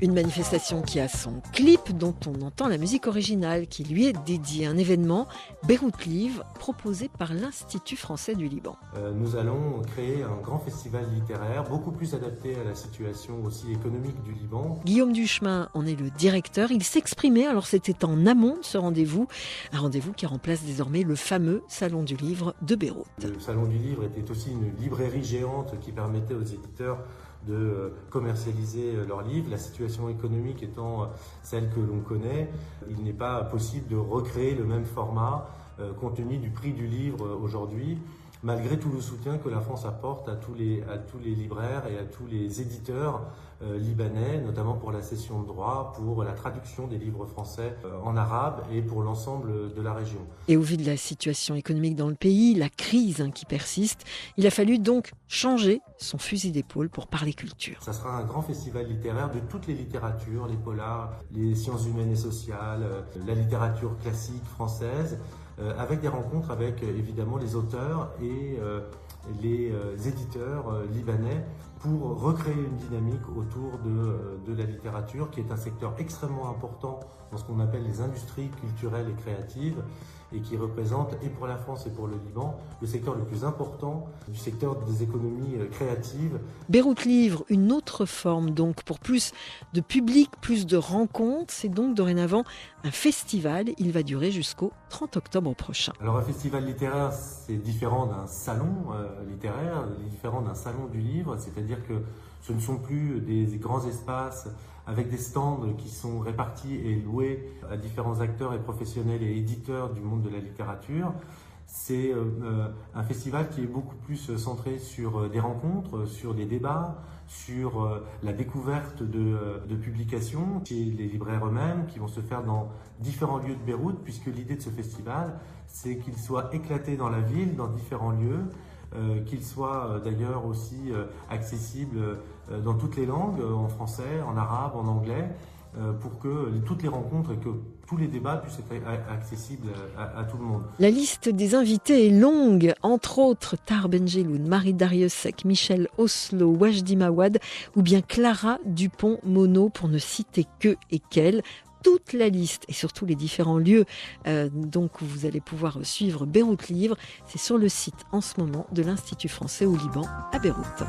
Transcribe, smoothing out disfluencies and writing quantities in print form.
Une manifestation qui a son clip dont on entend la musique originale qui lui est dédiée. Un événement, Beyrouth Livre, proposé par l'Institut français du Liban. Nous allons créer un grand festival littéraire, beaucoup plus adapté à la situation aussi économique du Liban. Guillaume Duchemin en est le directeur. Il s'exprimait, alors c'était en amont de ce rendez-vous, un rendez-vous qui remplace désormais le fameux Salon du Livre de Beyrouth. Le Salon du Livre était aussi une librairie géante qui permettait aux éditeurs de commercialiser leurs livres. La situation économique étant celle que l'on connaît, il n'est pas possible de recréer le même format compte tenu du prix du livre aujourd'hui, malgré tout le soutien que la France apporte à tous les libraires et à tous les éditeurs libanais, notamment pour la cession de droits, pour la traduction des livres français en arabe et pour l'ensemble de la région. Et au vu de la situation économique dans le pays, la crise qui persiste, il a fallu donc changer son fusil d'épaule pour parler culture. Ça sera un grand festival littéraire de toutes les littératures, les polars, les sciences humaines et sociales, la littérature classique française, avec des rencontres avec évidemment les auteurs et les éditeurs libanais pour recréer une dynamique autour de la littérature qui est un secteur extrêmement important dans ce qu'on appelle les industries culturelles et créatives et qui représente, et pour la France et pour le Liban, le secteur le plus important du secteur des économies créatives. Beyrouth Livre, une autre forme donc pour plus de public, plus de rencontres. C'est donc dorénavant un festival. Il va durer jusqu'au 30 octobre prochain. Alors un festival littéraire, c'est différent d'un salon littéraire, différent d'un salon du livre, c'est-à-dire que ce ne sont plus des grands espaces avec des stands qui sont répartis et loués à différents acteurs et professionnels et éditeurs du monde de la littérature. C'est un festival qui est beaucoup plus centré sur des rencontres, sur des débats, sur la découverte de publications chez les libraires eux-mêmes qui vont se faire dans différents lieux de Beyrouth, puisque l'idée de ce festival, c'est qu'il soit éclaté dans la ville, dans différents lieux, qu'il soit d'ailleurs aussi accessible dans toutes les langues, en français, en arabe, en anglais, pour que toutes les rencontres et que tous les débats puissent être accessibles à tout le monde. La liste des invités est longue, entre autres Tahar Benjeloun, Marie Darrieussecq, Michel Oslo, Wajdi Mawad ou bien Clara Dupont-Mono, pour ne citer que et qu'elle. Toute la liste et surtout les différents lieux donc où vous allez pouvoir suivre Beyrouth Livre, c'est sur le site en ce moment de l'Institut français au Liban à Beyrouth.